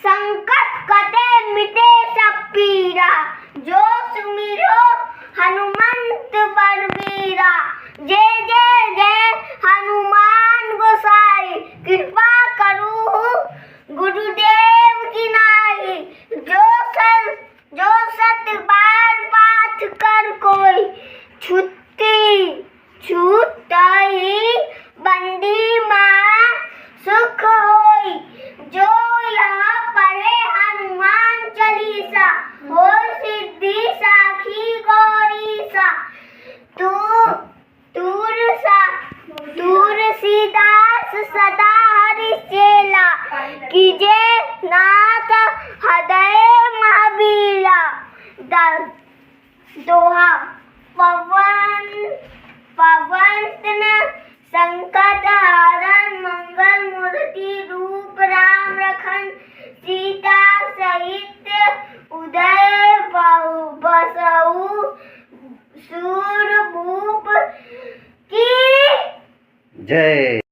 संकट कटे मिटे सब पीरा, जो सुमिरो हनुमंत बलबीरा। जय जय जय हनुमान गोसाई, कृपा करू गुरुदेव की नाई। जो सत बार पाठ कर कोई, छूटहि बंदी मां सुख होई। जो यह पढ़े हनुमान चालीसा, हो सिद्धि साखी गौरीसा। तुलसीदास सदा हरि चेला, कीजे नाथ हृदय महाबीरा। दोहा पवन संकट हरण मंगल मूर्ति रूप, राम लखन सीता सहित उदय बसहु सूर भूप की जय।